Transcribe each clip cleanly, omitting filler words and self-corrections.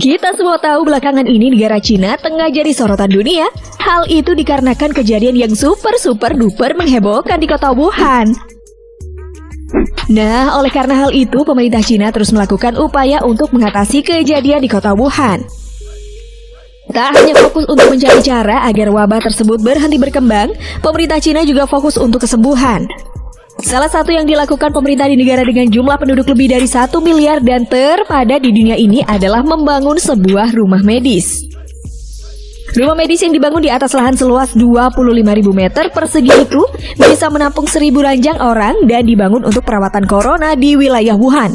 Kita semua tahu belakangan ini negara Cina tengah jadi sorotan dunia. Hal itu dikarenakan kejadian yang super duper menghebohkan di kota Wuhan. Nah, oleh karena hal itu, pemerintah Cina terus melakukan upaya untuk mengatasi kejadian di kota Wuhan. Tak hanya fokus untuk mencari cara agar wabah tersebut berhenti berkembang, pemerintah Cina juga fokus untuk kesembuhan. Salah satu yang dilakukan pemerintah di negara dengan jumlah penduduk lebih dari 1 miliar dan terpadat di dunia ini adalah membangun sebuah rumah medis. Rumah medis yang dibangun di atas lahan seluas 25.000 meter persegi itu bisa menampung 1.000 ranjang orang dan dibangun untuk perawatan corona di wilayah Wuhan.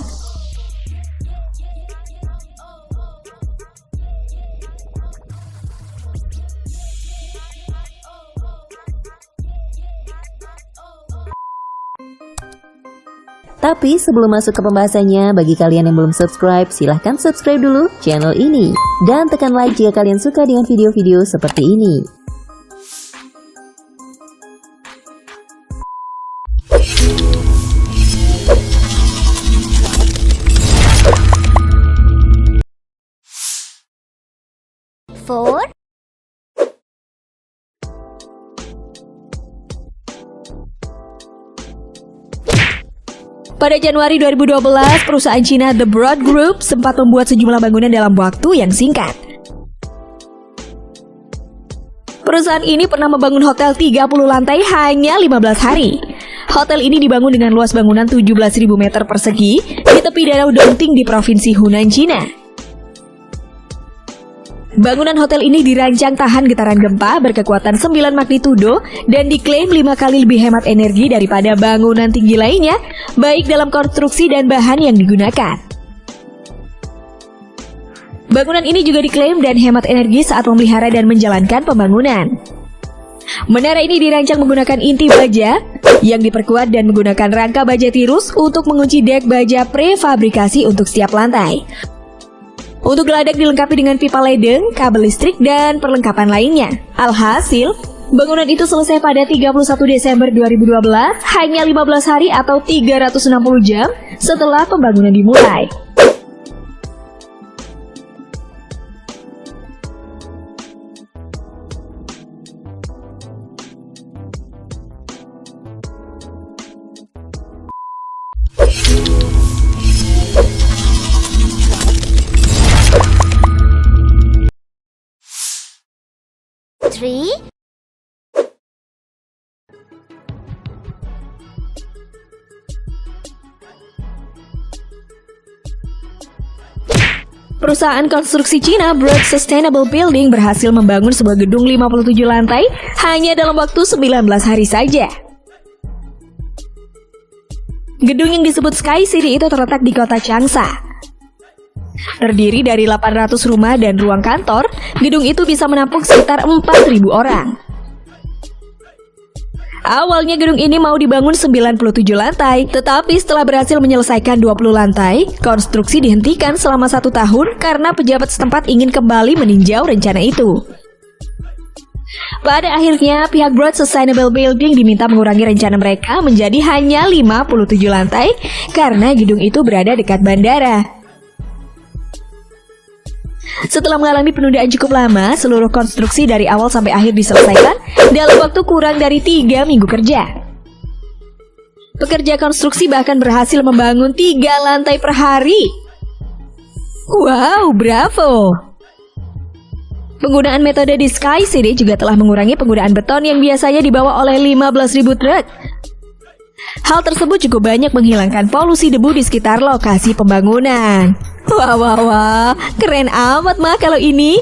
Tapi sebelum masuk ke pembahasannya, bagi kalian yang belum subscribe, silahkan subscribe dulu channel ini. Dan tekan like jika kalian suka dengan video-video seperti ini. Pada Januari 2012, perusahaan Cina The Broad Group sempat membuat sejumlah bangunan dalam waktu yang singkat. Perusahaan ini pernah membangun hotel 30 lantai hanya 15 hari. Hotel ini dibangun dengan luas bangunan 17.000 meter persegi di tepi danau Dongting di provinsi Hunan, Cina. Bangunan hotel ini dirancang tahan getaran gempa berkekuatan 9 magnitudo dan diklaim 5 kali lebih hemat energi daripada bangunan tinggi lainnya, baik dalam konstruksi dan bahan yang digunakan. Bangunan ini juga diklaim dan hemat energi saat memelihara dan menjalankan pembangunan. Menara ini dirancang menggunakan inti baja yang diperkuat dan menggunakan rangka baja tirus untuk mengunci dek baja prefabrikasi untuk setiap lantai. Untuk geladak dilengkapi dengan pipa ledeng, kabel listrik, dan perlengkapan lainnya. Alhasil, bangunan itu selesai pada 31 Desember 2012, hanya 15 hari atau 360 jam setelah pembangunan dimulai. Perusahaan konstruksi Cina Broad Sustainable Building berhasil membangun sebuah gedung 57 lantai hanya dalam waktu 19 hari saja. Gedung yang disebut Sky City itu terletak di kota Changsha. Terdiri dari 800 rumah dan ruang kantor, gedung itu bisa menampung sekitar 4.000 orang. Awalnya gedung ini mau dibangun 97 lantai, tetapi setelah berhasil menyelesaikan 20 lantai, konstruksi dihentikan selama 1 tahun karena pejabat setempat ingin kembali meninjau rencana itu. Pada akhirnya, pihak Broad Sustainable Building diminta mengurangi rencana mereka menjadi hanya 57 lantai karena gedung itu berada dekat bandara. Setelah mengalami penundaan cukup lama, seluruh konstruksi dari awal sampai akhir diselesaikan dalam waktu kurang dari 3 minggu kerja. Pekerja konstruksi bahkan berhasil membangun 3 lantai per hari. Wow, bravo! Penggunaan metode di Sky City juga telah mengurangi penggunaan beton yang biasanya dibawa oleh 15.000 truk. Hal tersebut cukup banyak menghilangkan polusi debu di sekitar lokasi pembangunan. Wah, keren amat mah kalau ini.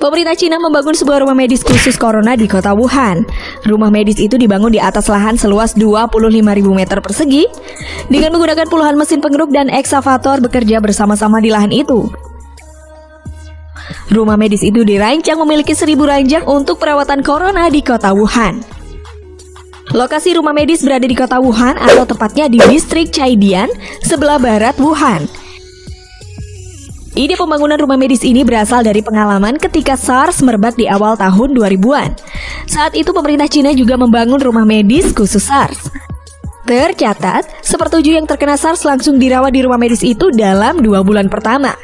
Pemerintah Cina membangun sebuah rumah medis khusus corona di kota Wuhan. Rumah medis itu dibangun di atas lahan seluas 25.000 meter persegi dengan menggunakan puluhan mesin pengeruk dan eksavator bekerja bersama-sama di lahan itu. Rumah medis itu dirancang memiliki 1.000 ranjang untuk perawatan corona di kota Wuhan. Lokasi rumah medis berada di kota Wuhan atau tepatnya di distrik Chaidian, sebelah barat Wuhan. Ide pembangunan rumah medis ini berasal dari pengalaman ketika SARS merebak di awal tahun 2000-an. Saat itu pemerintah Cina juga membangun rumah medis khusus SARS. Tercatat, 1/7 yang terkena SARS langsung dirawat di rumah medis itu dalam 2 bulan pertama.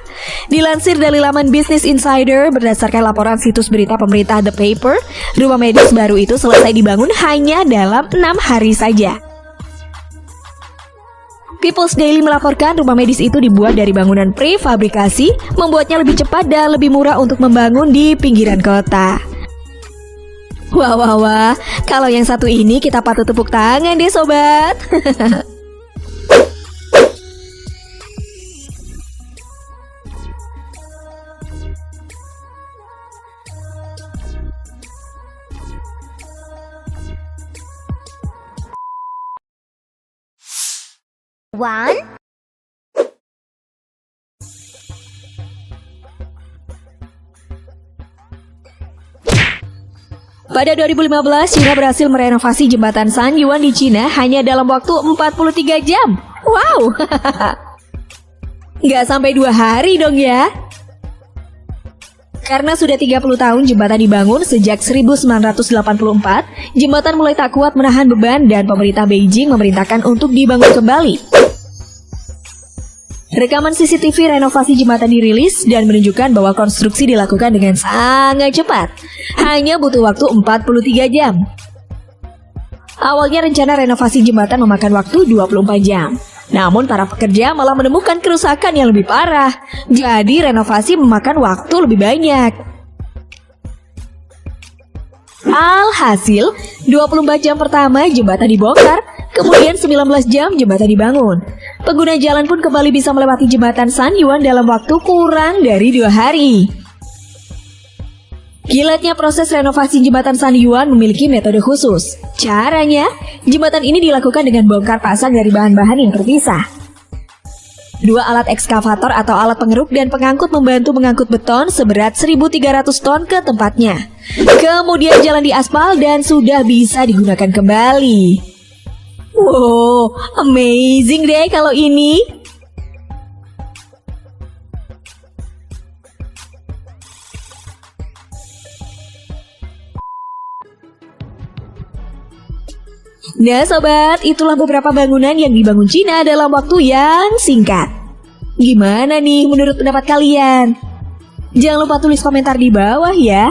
Dilansir dari laman Business Insider, berdasarkan laporan situs berita pemerintah The Paper, rumah medis baru itu selesai dibangun hanya dalam 6 hari saja. People's Daily melaporkan rumah medis itu dibuat dari bangunan prefabrikasi, membuatnya lebih cepat dan lebih murah untuk membangun di pinggiran kota. Wah, wah, wah, kalau yang satu ini kita patut tepuk tangan deh sobat. One, Pada 2015, Cina berhasil merenovasi jembatan San Yuan di Cina hanya dalam waktu 43 jam. Wow, nggak sampai 2 hari dong ya. Karena sudah 30 tahun jembatan dibangun sejak 1984, jembatan mulai tak kuat menahan beban dan pemerintah Beijing memerintahkan untuk dibangun kembali. Rekaman CCTV renovasi jembatan dirilis dan menunjukkan bahwa konstruksi dilakukan dengan sangat cepat. Hanya butuh waktu 43 jam. Awalnya rencana renovasi jembatan memakan waktu 24 jam. Namun para pekerja malah menemukan kerusakan yang lebih parah. Jadi renovasi memakan waktu lebih banyak. Alhasil, 24 jam pertama jembatan dibongkar, kemudian 19 jam jembatan dibangun. Pengguna jalan pun kembali bisa melewati jembatan San Yuan dalam waktu kurang dari 2 hari. Kilatnya proses renovasi jembatan San Yuan memiliki metode khusus. Caranya, jembatan ini dilakukan dengan bongkar pasang dari bahan-bahan yang terpisah. 2 alat ekskavator atau alat pengeruk dan pengangkut membantu mengangkut beton seberat 1.300 ton ke tempatnya. Kemudian jalan diaspal dan sudah bisa digunakan kembali. Wow, amazing deh kalau ini. Nah sobat, itulah beberapa bangunan yang dibangun Cina dalam waktu yang singkat. Gimana nih menurut pendapat kalian? Jangan lupa tulis komentar di bawah ya.